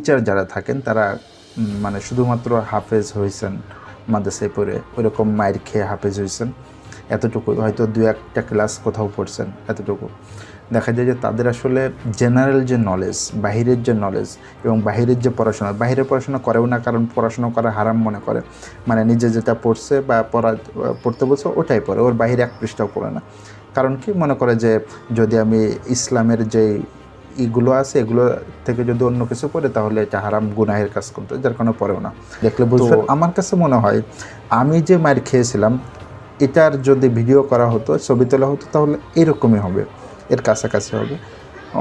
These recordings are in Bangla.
টিচার যারা থাকেন তারা মানে শুধুমাত্র হাফেজ হয়েছেন মাদ্রাসায় পড়ে, ওইরকম মায়ের খেয়ে হাফেজ হয়েছেন এতটুকু, হয়তো দু একটা ক্লাস কোথাও পড়ছেন এতটুকু। দেখা যায় যে তাদের আসলে জেনারেল যে নলেজ, বাহিরের যে নলেজ এবং বাহিরের যে পড়াশোনা, বাহিরের পড়াশোনা করেও না, কারণ পড়াশোনা করা হারাম মনে করে, মানে নিজে যেটা পড়ছে বা পড়তে বলছে ওটাই পড়ে, ওর বাহিরে এক পৃষ্ঠাও পড়ে না। কারণ কি মনে করে যে যদি আমি ইসলামের যে এগুলো আছে এগুলো থেকে যদি অন্য কিছু পড়ে তাহলে এটা হারাম গুনাহের কাজ করতে, যার কারণে পড়েও না। দেখলে বুঝবেন। আমার কাছে মনে হয় আমি যে মার খেয়েছিলাম এটার যদি ভিডিও করা হতো, ছবি তোলা হতো, তাহলে এরকমই হবে, এর কাছাকাছি হবে।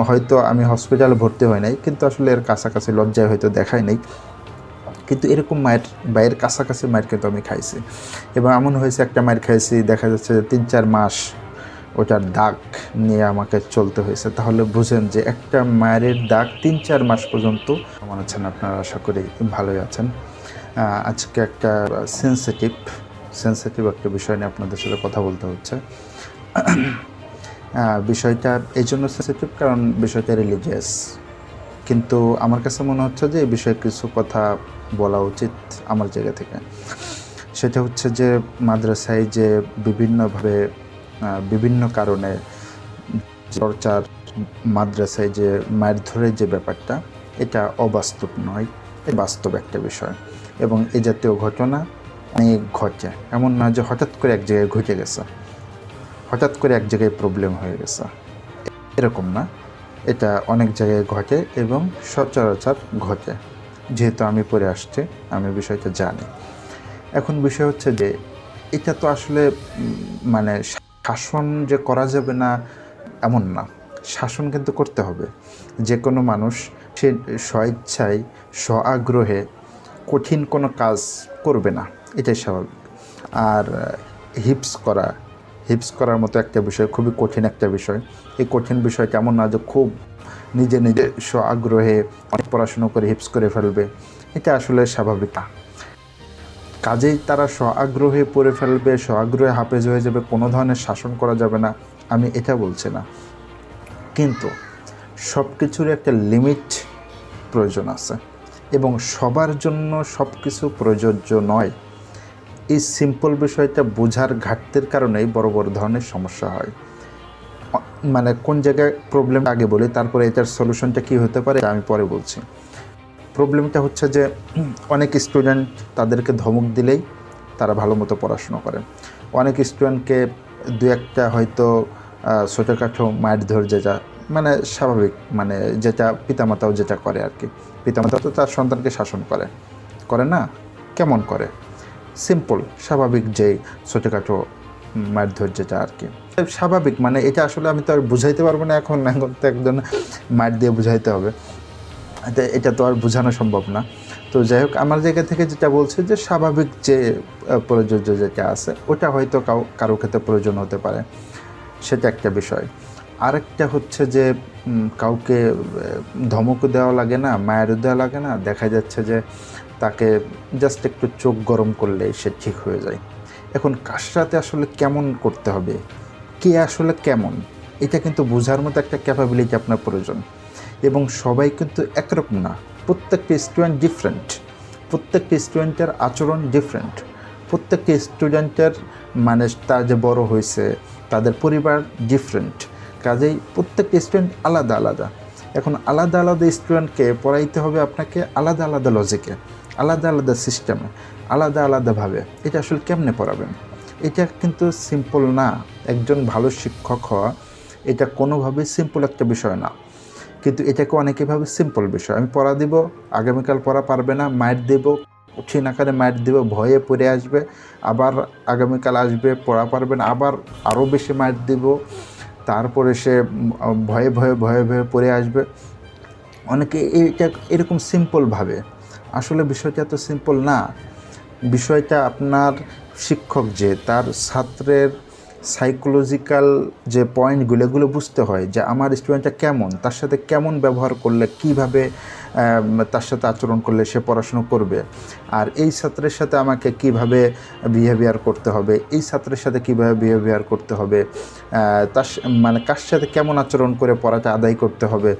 হয়তো আমি হসপিটালে ভর্তি হয় নাই, কিন্তু আসলে এর কাছাকাছি লজ্জায় হয়তো দেখাই নাই, কিন্তু এরকম মায়ের বা এর কাছাকাছি মায়ের কিন্তু আমি খাইছি। এবং এমন হয়েছে একটা মায়ের খাইছি দেখা যাচ্ছে 3-4 মাস ওটার দাগ নিয়ে আমাকে চলতে হয়েছে। তাহলে বুঝেন যে একটা মায়ের দাগ 3-4 মাস পর্যন্ত। কেমন আছেন আপনারা? আশা করি ভালোই আছেন। আজকে একটা সেন্সিটিভ একটা বিষয় নিয়ে আপনাদের সাথে কথা বলতে হচ্ছে। বিষয়টা এই জন্য সেন্সিটিভ কারণ বিষয়টা রিলিজিয়াস, কিন্তু আমার কাছে মনে হচ্ছে যে এই বিষয়ে কিছু কথা বলা উচিত আমার জায়গা থেকে। সেটা হচ্ছে যে মাদ্রাসায় যে বিভিন্নভাবে বিভিন্ন কারণে চর্চার, মাদ্রাসায় যে মারধরের যে ব্যাপারটা, এটা অবাস্তব নয়, বাস্তব একটা বিষয়। এবং এই জাতীয় ঘটনা অনেক ঘটে, এমন না যে হঠাৎ করে এক জায়গায় ঘটে গেছে, হঠাৎ করে এক জায়গায় প্রবলেম হয়ে গেছে, এরকম না। এটা অনেক জায়গায় ঘটে এবং সচরাচর ঘটে। যেহেতু আমি পড়ে আসছি, আমি বিষয়টা জানি। এখন বিষয় হচ্ছে যে এটা তো আসলে মানে শাসন যে করা যাবে না এমন না, শাসন কিন্তু করতে হবে। যে কোনো মানুষ সে স্বেচ্ছায় স্ব-আগ্রহে কঠিন কোনো কাজ করবে না, এটাই স্বাভাবিক। আর হিপস করার মতো একটা বিষয়, খুবই কঠিন একটা বিষয়। এই কঠিন বিষয়টা এমন না যে খুব নিজে স্ব-আগ্রহে অনেক পড়াশুনো করে হিপস করে ফেলবে, এটা আসলে স্বাভাবিক না। কাজেই তারা স্ব-আগ্রহে পড়ে ফেলবে, স্ব-আগ্রহে হাফেজ হয়ে যাবে, কোনো ধরনের শাসন করা যাবে না, আমি এটা বলছি না। কিন্তু সব কিছুর একটা লিমিট প্রয়োজন আছে এবং সবার জন্য সব কিছু প্রযোজ্য নয়। এই সিম্পল বিষয়টা বোঝার ঘাটতির কারণেই বড় বড় ধরনের সমস্যা হয়। মানে কোন জায়গায় প্রবলেম আগে বলি, তারপরে এটার সলিউশনটা কী হতে পারে আমি পরে বলছি। প্রবলেমটা হচ্ছে যে অনেক স্টুডেন্ট তাদেরকে ধমক দিলেই তারা ভালো মতো পড়াশুনো করে। অনেক স্টুডেন্টকে দু একটা হয়তো ছোটোখাটো মারধর, যেটা মানে স্বাভাবিক, মানে যেটা পিতামাতাও যেটা করে আর কি। পিতামাতা তো তার সন্তানকে শাসন করে না, কেমন করে, সিম্পল স্বাভাবিক যেই ছোটোখাটো মারধর যেটা আর কি স্বাভাবিক, মানে এটা আসলে আমি তো আর বুঝাইতে পারবো না, এখন তো একজন মার দিয়ে বুঝাইতে হবে, এটা তো আর বোঝানো সম্ভব না। তো যাই হোক, আমার জায়গা থেকে যেটা বলছে যে স্বাভাবিক যে প্রযোজ্য যেটা আছে ওটা হয়তো কারো ক্ষেত্রে প্রয়োজন হতে পারে, সেটা একটা বিষয়। আরেকটা হচ্ছে যে কাউকে ধমকও দেওয়া লাগে না, মায়েরও দেওয়া লাগে না, দেখা যাচ্ছে যে তাকে জাস্ট একটু চোখ গরম করলে সে ঠিক হয়ে যায়। এখন কার সাথে আসলে কেমন করতে হবে, কে আসলে কেমন, এটা কিন্তু বোঝার মতো একটা ক্যাপাবিলিটি আপনার প্রয়োজন। এবং সবাই কিন্তু একরকম না, প্রত্যেকটা স্টুডেন্ট ডিফারেন্ট, প্রত্যেকটা স্টুডেন্টের আচরণ ডিফারেন্ট, প্রত্যেকটা স্টুডেন্টের মানে তার যে বড় হয়েছে তাদের পরিবার ডিফারেন্ট, কাজেই প্রত্যেকটা স্টুডেন্ট আলাদা আলাদা। এখন আলাদা আলাদা স্টুডেন্টকে পড়াইতে হবে আপনাকে আলাদা আলাদা লজিকে, আলাদা আলাদা সিস্টেমে, আলাদা আলাদাভাবে। এটা আসলে কেমনে পড়াবেন? এটা কিন্তু সিম্পল না। একজন ভালো শিক্ষক হওয়া এটা কোনোভাবেই সিম্পল একটা বিষয় না, কিন্তু এটাকে অনেকে ভাবে সিম্পল বিষয়। আমি পড়া দিব, আগামীকাল পড়া পারবে না, মাইর দেব, কঠিন আকারে মাইর দেব, ভয়ে পড়ে আসবে, আবার আগামীকাল আসবে, পড়া পারবে না, আবার আরও বেশি মাইর দেব, তারপরে সে ভয়ে ভয়ে ভয়ে ভয়ে পড়ে আসবে। অনেকে এটা এরকম সিম্পল ভাবে, আসলে বিষয়টা এত সিম্পল না। বিষয়টা আপনার শিক্ষক যে তার ছাত্রের সাইকোলজিক্যাল যে পয়েন্টগুলো এগুলো বুঝতে হয়, যে আমার স্টুডেন্টটা কেমন, তার সাথে কেমন ব্যবহার করলে, কিভাবে তার সাথে আচরণ করলে সে পড়াশুনো করবে, আর এই ছাত্রের সাথে আমাকে কিভাবে বিহেভিয়ার করতে হবে, এই ছাত্রের সাথে কিভাবে বিহেভিয়ার করতে হবে, তার মানে কার সাথে কেমন আচরণ করে পড়াটা আদায় করতে হবে,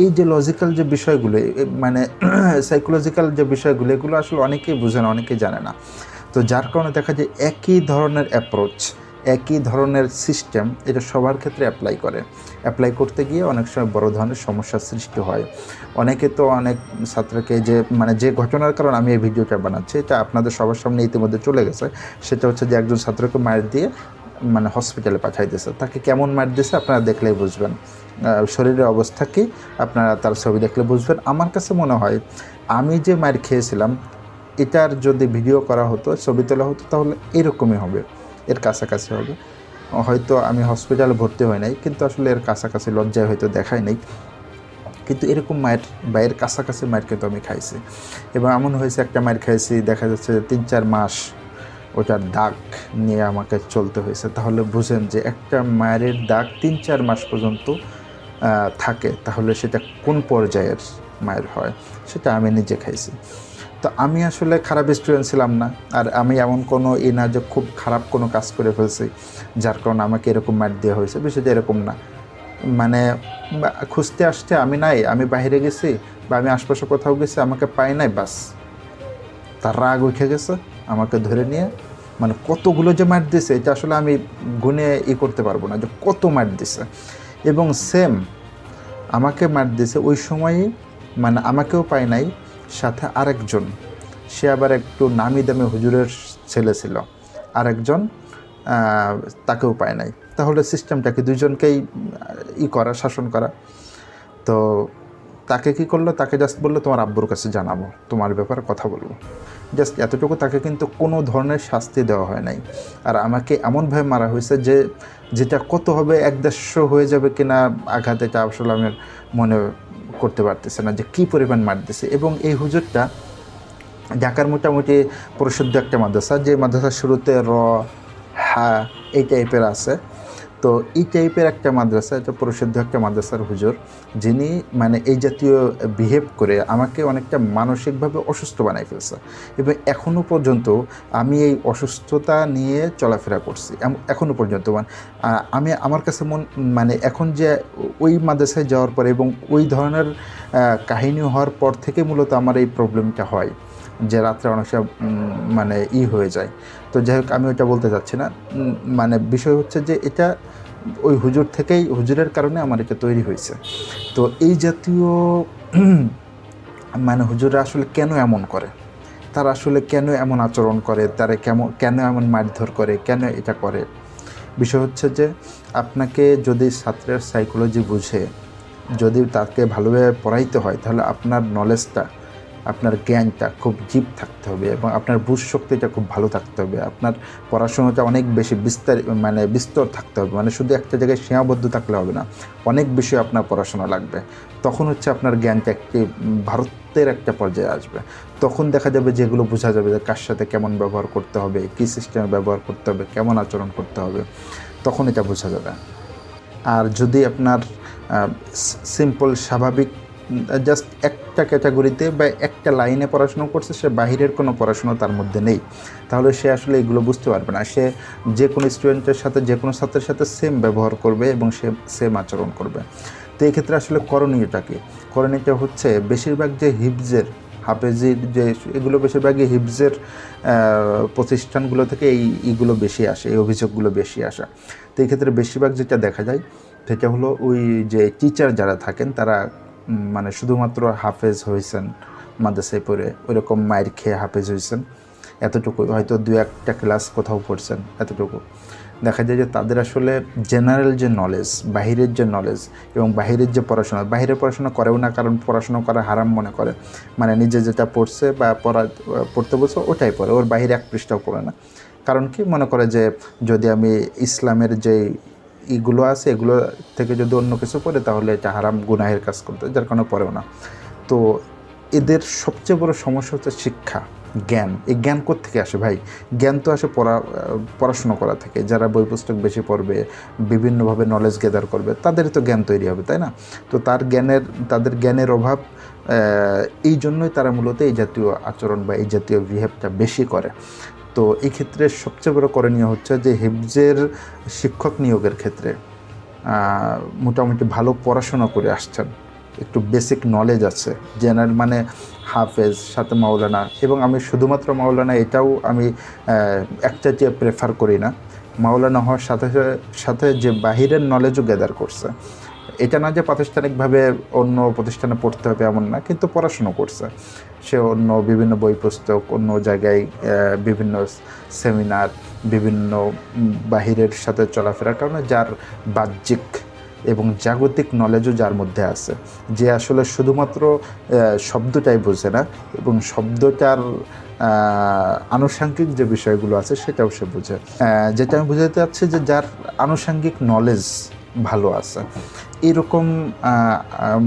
এই যে লজিক্যাল যে বিষয়গুলো মানে সাইকোলজিক্যাল যে বিষয়গুলো এগুলো আসলে অনেকেই বুঝে না, অনেকেই জানে না। তো যার কারণে দেখা যায় একই ধরনের অ্যাপ্রোচ, একই ধরনের সিস্টেম এটা সবার ক্ষেত্রে অ্যাপ্লাই করতে গিয়ে অনেক সময় বড় ধরনের সমস্যার সৃষ্টি হয়। অনেকে তো অনেক ছাত্রকে যে ঘটনার কারণে আমি এই ভিডিওটা বানাচ্ছি এটা আপনাদের সবার সামনে ইতিমধ্যে চলে গেছে। সেটা হচ্ছে যে একজন ছাত্রকে মার দিয়ে হসপিটালে পাঠাই দিয়েছে। তাকে কেমন মার দিয়েছে আপনারা দেখলেই বুঝবেন, শরীরের অবস্থা কি আপনারা তার ছবি দেখলে বুঝবেন। আমার কাছে মনে হয় আমি যে মার খেয়েছিলাম এটার যদি ভিডিও করা হতো, ছবি তোলা হতো, তাহলে এরকমই হবে, এর কাছাকাছি হবে। হয়তো আমি হসপিটালে ভর্তি হয় নাই, কিন্তু আসলে এর কাছাকাছি লজ্জায় হয়তো দেখায় নাই, কিন্তু এরকম মায়ের বা এর কাছাকাছি মায়ের কিন্তু আমি খাইছি। এবং এমন হয়েছে একটা মায়ের খাইছি দেখা যাচ্ছে 3-4 মাস ওটার দাগ নিয়ে আমাকে চলতে হয়েছে। তাহলে বুঝেন যে একটা মায়ের দাগ 3-4 মাস পর্যন্ত থাকে, তাহলে সেটা কোন পর্যায়ের মায়ের হয় সেটা আমি নিজে খাইছি। তো আমি আসলে খারাপ স্টুডেন্ট ছিলাম না, আর আমি এমন কোনো না যে খুব খারাপ কোনো কাজ করে ফেলছি যার কারণে আমাকে এরকম মার দেওয়া হয়েছে, বিষয়টা এরকম না। মানে খুঁজতে আসতে আমি নাই, আমি বাইরে গেছি বা আমি আশপাশে কোথাও গেছি, আমাকে পাই নাই, বাস তার রাগ উঠে গেছে, আমাকে ধরে নিয়ে কতগুলো যে মার দিছে এটা আসলে আমি গুনে করতে পারবো না যে কত মার দিছে। এবং সেম আমাকে মার দিছে ওই সময়ই, আমাকেও পায় নাই, সাথে আরেকজন, সে আবার একটু নামি দামি হুজুরের ছেলে ছিল, আরেকজন তাকেও পায় নাই। তাহলে সিস্টেমটাকে দুইজনকেই শাসন করা। তো তাকে কি করলো, তাকে জাস্ট বললো তোমার আব্বুর কাছে জানাবো, তোমার ব্যাপারে কথা বলবো, জাস্ট এতটুকু। তাকে কিন্তু কোনো ধরনের শাস্তি দেওয়া হয় নাই। আর আমাকে এমনভাবে মারা হয়েছে যে যেটা কত হবে 1-150 হয়ে যাবে কিনা আঘাত, এটা আসলে আমি মনে করতে পারতেছে না যে কী পরিমাণ মার দিছে। এবং এই হুজুরটা ঢাকার মোটামুটি প্রসিদ্ধ একটা মাদ্রাসা, যে মাদ্রাসার শুরুতে র, হা এই টাইপের আছে। তো এই টাইপের একটা মাদ্রাসা, এটা প্রসিদ্ধ একটা মাদ্রাসার হুজুর, যিনি এই জাতীয় বিহেভ করে আমাকে অনেকটা মানসিকভাবে অসুস্থ বানাই ফেলছে। এবং এখনও পর্যন্ত আমি এই অসুস্থতা নিয়ে চলাফেরা করছি এখনও পর্যন্ত। আমি আমার কাছে এখন যে ওই মাদ্রাসায় যাওয়ার পরে এবং ওই ধরনের কাহিনী হওয়ার পর থেকে মূলত আমার এই প্রবলেমটা হয় যে রাত্রে অনেক সময় হয়ে যায়। তো যাই হোক, আমি ওইটা বলতে চাচ্ছি না। বিষয় হচ্ছে যে এটা ওই হুজুরের কারণে আমার এটা তৈরি হয়েছে। তো এই জাতীয় হুজুররা আসলে কেন এমন করে, তারা আসলে কেন এমন আচরণ করে, তারা কেন এমন মারধর করে, কেন এটা করে? বিষয় হচ্ছে যে আপনাকে যদি ছাত্রের সাইকোলজি বুঝে যদি তাকে ভালোভাবে পড়াইতে হয়, তাহলে আপনার নলেজটা, আপনার জ্ঞানটা খুব ডিপ থাকতে হবে এবং আপনার বুঝ শক্তিটা খুব ভালো থাকতে হবে। আপনার পড়াশোনাটা অনেক বেশি বিস্তর থাকতে হবে। শুধু একটা জায়গায় সীমাবদ্ধ থাকলে হবে না, অনেক বেশি আপনার পড়াশোনা লাগবে। তখন হচ্ছে আপনার জ্ঞানটা একটি ভারতের একটা পর্যায়ে আসবে। তখন দেখা যাবে যেগুলো বোঝা যাবে যে কার সাথে কেমন ব্যবহার করতে হবে, কী সিস্টেমে ব্যবহার করতে হবে, কেমন আচরণ করতে হবে, তখন এটা বোঝা যাবে। আর যদি আপনার সিম্পল স্বাভাবিক জাস্ট একটা ক্যাটাগরিতে বা একটা লাইনে পড়াশুনো করছে, সে বাহিরের কোনো পড়াশুনো তার মধ্যে নেই, তাহলে সে আসলে এগুলো বুঝতে পারবে না। সে যে কোনো স্টুডেন্টের সাথে, যে কোনো ছাত্রের সাথে সেম ব্যবহার করবে এবং সে সেম আচরণ করবে। তো এই ক্ষেত্রে আসলে করণীয়টা হচ্ছে বেশিরভাগ যে হাফেজির যে এগুলো বেশিরভাগই হিফজের প্রতিষ্ঠানগুলো থেকে এইগুলো বেশি আসে, এই অভিযোগগুলো বেশি আসে। তো এই ক্ষেত্রে বেশিরভাগ যেটা দেখা যায় সেটা হলো ওই যে টিচার যারা থাকেন তারা শুধুমাত্র হাফেজ হয়েছেন মাদ্রাসায় পড়ে, ওইরকম মায়ের খেয়ে হাফেজ হয়েছেন এতটুকু, হয়তো 2-1টা ক্লাস কোথাও পড়ছেন, এতটুকু। দেখা যায় যে তাদের আসলে জেনারেল যে নলেজ, বাহিরের যে নলেজ এবং বাহিরের যে বাহিরের পড়াশোনা করেও না, কারণ পড়াশোনা করা হারাম মনে করে। নিজে যেটা পড়ছে বা পড়তে বলছে ওটাই পড়ে, ওর বাহিরে 1 পৃষ্ঠাও পড়ে না। কারণ কি মনে করে যে যদি আমি ইসলামের যে এগুলো আছে এগুলো থেকে যদি অন্য কিছু পড়ে তাহলে এটা হারাম, গুনাহের কাজ করতে, যার কারণে পড়েও না। তো এদের সবচেয়ে বড় সমস্যা হচ্ছে শিক্ষা, জ্ঞান। এই জ্ঞান কোত্থেকে আসে ভাই? জ্ঞান তো আসে পড়াশোনা করা থেকে। যারা বই পুস্তক বেশি পড়বে, বিভিন্নভাবে নলেজ গেদার করবে, তাদেরই তো জ্ঞান তৈরি হবে, তাই না? তো তাদের জ্ঞানের অভাব, এই জন্যই তারা মূলত এই জাতীয় আচরণ বা এই জাতীয় বিহেভটা বেশি করে। তো এই ক্ষেত্রে সবচেয়ে বড় করণীয় হচ্ছে যে হিফজের শিক্ষক নিয়োগের ক্ষেত্রে মোটামুটি ভালো পড়াশোনা করে আসছেন, একটু বেসিক নলেজ আছে, জেনারেল মানে হাফেজ সাথে মাওলানা, এবং আমি শুধুমাত্র মাওলানা এটাও আমি একটা যে প্রেফার করি না, মাওলানা হওয়ার সাথে সাথে যে বাহিরের নলেজও গ্যাদার করছে। এটা না যে প্রাতিষ্ঠানিকভাবে অন্য প্রতিষ্ঠানে পড়তে হবে এমন না, কিন্তু পড়াশুনো করছে সে, অন্য বিভিন্ন বই পুস্তক, অন্য জায়গায় বিভিন্ন সেমিনার, বিভিন্ন বাহিরের সাথে চলাফেরার কারণে যার বাহ্যিক এবং জাগতিক নলেজও যার মধ্যে আছে, যে আসলে শুধুমাত্র শব্দটাই বোঝে না এবং শব্দটার আনুষঙ্গিক যে বিষয়গুলো আছে সেটাও সে বোঝে। যেটা আমি বোঝাতে চাচ্ছি যে যার আনুষঙ্গিক নলেজ ভালো আছে, এরকম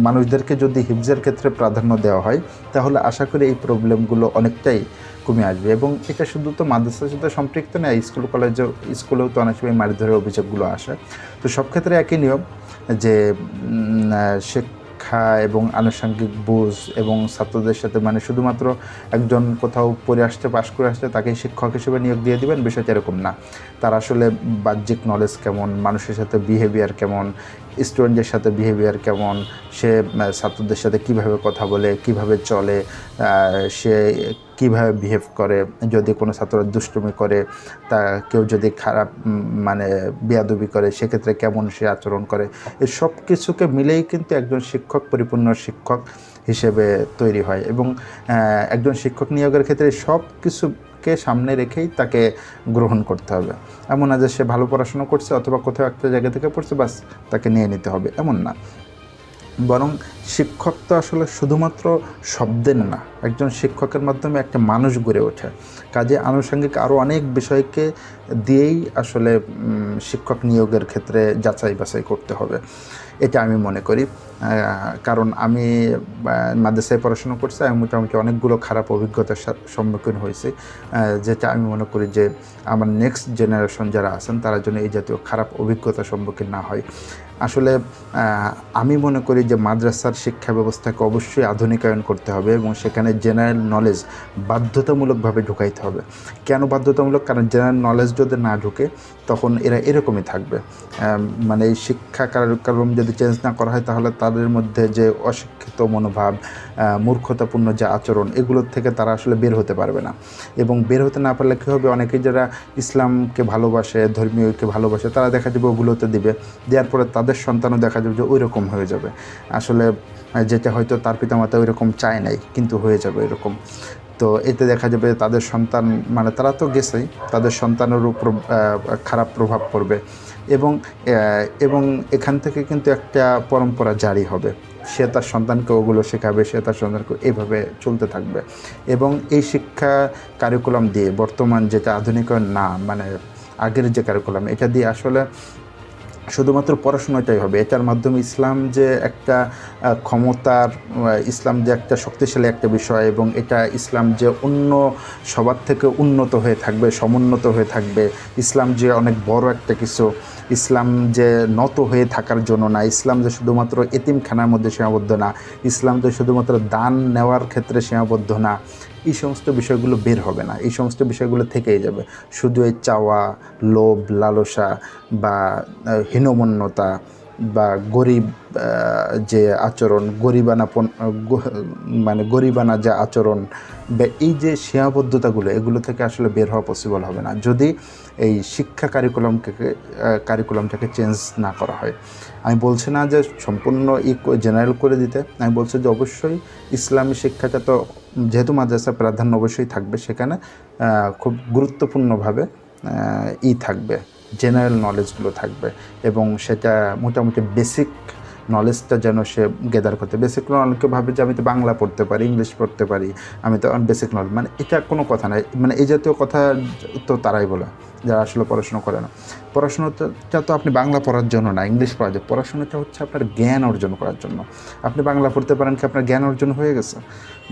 মানুষদেরকে যদি হিফজের ক্ষেত্রে প্রাধান্য দেওয়া হয় তাহলে আশা করি এই প্রবলেমগুলো অনেকটাই কমে আসবে। এবং এটা শুধু তো মাদ্রাসার সাথে সম্পৃক্ত নয়, স্কুলেও তো অনেক সময় মারধরের অভিযোগগুলো আসে। তো সব ক্ষেত্রে একই নিয়ম যে শিক্ষা এবং আনুষঙ্গিক বুঝ এবং ছাত্রদের সাথে, মানে শুধুমাত্র একজন কোথাও পড়ে আসছে, পাশ করে আসছে, তাকে শিক্ষক হিসেবে নিয়োগ দিয়ে দিবেন, বিষয়টা এরকম না। তার আসলে বাহ্যিক নলেজ কেমন, মানুষের সাথে বিহেভিয়ার কেমন, স্টুডেন্টদের সাথে বিহেভিয়ার কেমন, সে ছাত্রদের সাথে কিভাবে কথা বলে, কিভাবে চলে, সে কিভাবে বিহেভ করে, যদি কোনো ছাত্র দুষ্টুমি করে, তা কেউ যদি খারাপ মানে বেয়াদবি করে সেক্ষেত্রে কেমন সে আচরণ করে, এই সব কিছুকে মিলেই কিন্তু একজন শিক্ষক পরিপূর্ণ শিক্ষক হিসেবে তৈরি হয়। এবং একজন শিক্ষক নিয়োগের ক্ষেত্রে সব কিছুকে সামনে রেখেই তাকে গ্রহণ করতে হবে। এমন না যে সে ভালো পড়াশোনা করছে অথবা কোথাও একটা জায়গা থেকে পড়ছে বাস তাকে নিয়ে নিতে হবে, এমন না। বরং শিক্ষক তো আসলে শুধুমাত্র শব্দের না, একজন শিক্ষকের মাধ্যমে একটা মানুষ গড়ে ওঠে। কাজে আনুষঙ্গিক আরও অনেক বিষয়কে দিয়েই আসলে শিক্ষক নিয়োগের ক্ষেত্রে যাচাই বাছাই করতে হবে, এটা আমি মনে করি। কারণ আমি মাদ্রাসায় পড়াশোনা করছি, আমি মোটামুটি অনেকগুলো খারাপ অভিজ্ঞতার সম্মুখীন হয়েছি, যেটা আমি মনে করি যে আমার নেক্সট জেনারেশন যারা আছেন তারা যেন এই জাতীয় খারাপ অভিজ্ঞতার সম্মুখীন না হয়। আসলে আমি মনে করি যে মাদ্রাসার শিক্ষা ব্যবস্থাকে অবশ্যই আধুনিকায়ন করতে হবে এবং সেখানে জেনারেল নলেজ বাধ্যতামূলকভাবে ঢুকাইতে হবে। কেন বাধ্যতামূলক? কারণ জেনারেল নলেজ যদি না ঢুকে তখন এরা এরকমই থাকবে। মানে এই শিক্ষা কার্যক্রম যদি চেঞ্জ না করা হয় তাহলে তাদের মধ্যে যে অশিক্ষিত মনোভাব, মূর্খতাপূর্ণ যে আচরণ, এগুলোর থেকে তারা আসলে বের হতে পারবে না। এবং বের হতে না পারলে কী হবে, অনেকেই যারা ইসলামকে ভালোবাসে, ধর্মীয়কে ভালোবাসে, তারা দেখা যাবে ওগুলোতে দিবে, দেওয়ার পরে তাদের সন্তানও দেখা যাবে যে ওই রকম হয়ে যাবে। আসলে যেটা হয়তো তার পিতামাতা ওই রকম চায় নাই, কিন্তু হয়ে যাবে এরকম। তো এতে দেখা যাবে তাদের সন্তান, মানে তারা তো গেছেই, তাদের সন্তানের উপর খারাপ প্রভাব পড়বে এবং এখান থেকে কিন্তু একটা পরম্পরা জারি হবে। সে তার সন্তানকে ওগুলো শেখাবে, সে তার সন্তানকে এইভাবে চলতে থাকবে। এবং এই শিক্ষা কারিকুলাম দিয়ে বর্তমান যেটা আধুনিকায়ন না, মানে আগের যে কারিকুলাম, এটা দিয়ে আসলে শুধুমাত্র পড়াশোনাটাই হবে। এটার মাধ্যমে ইসলাম যে একটা ক্ষমতার, ইসলাম যে একটা শক্তিশালী একটা বিষয়, এবং এটা ইসলাম যে অন্য সবার থেকে উন্নত হয়ে থাকবে, সমুন্নত হয়ে থাকবে, ইসলাম যে অনেক বড় একটা কিছু, ইসলাম যে নত হয়ে থাকার জন্য না, ইসলাম যে শুধুমাত্র এতিমখানার মধ্যে সীমাবদ্ধ না, ইসলাম যে শুধুমাত্র দান নেওয়ার ক্ষেত্রে সীমাবদ্ধ না, এই সমস্ত বিষয়গুলো বের হবে না, এই সমস্ত বিষয়গুলো থেকেই যাবে। শুধু এই চাওয়া, লোভ, লালসা বা হীনমন্যতা বা গরিব যে আচরণ, গরিবানা যে আচরণ বা এই যে সীমাবদ্ধতাগুলো, এগুলো থেকে আসলে বের হওয়া পসিবল হবে না যদি এই শিক্ষা কারিকুলামটাকে চেঞ্জ না করা হয়। আমি বলছি না যে সম্পূর্ণ জেনারেল করে দিতে, আমি বলছি যে অবশ্যই ইসলামী শিক্ষাটা তো যেহেতু মাদ্রাসা প্রাধান্য অবশ্যই থাকবে, সেখানে খুব গুরুত্বপূর্ণভাবে থাকবে, জেনারেল নলেজগুলো থাকবে, এবং সেটা মোটামুটি বেসিক নলেজটা যেন সে গেদার করতে। বেসিক অনেকে ভাবে যে আমি তো বাংলা পড়তে পারি, ইংলিশ পড়তে পারি, আমি তো বেসিক নলেজ, মানে এটা কোনো কথা নয়। মানে এই জাতীয় কথা তো তারাই বলে যারা আসলে পড়াশোনা করে না। পড়াশোনাটা তো আপনি বাংলা পড়ার জন্য না, ইংলিশ পড়ার জন্য, পড়াশোনাটা হচ্ছে আপনার জ্ঞান অর্জন করার জন্য। আপনি বাংলা পড়তে পারেন কি আপনার জ্ঞান অর্জন হয়ে গেছে?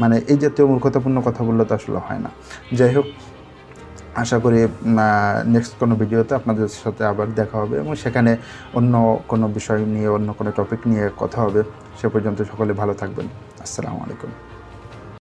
মানে এই জাতীয় মূর্খতাপূর্ণ কথা বললে তো আসলে হয় না। যাই হোক, আশা করি নেক্সট কোনো ভিডিওতে আপনাদের সাথে আবার দেখা হবে এবং সেখানে অন্য কোনো বিষয় নিয়ে, অন্য কোনো টপিক নিয়ে কথা হবে। সে পর্যন্ত সকলে ভালো থাকবেন। আসসালামু আলাইকুম।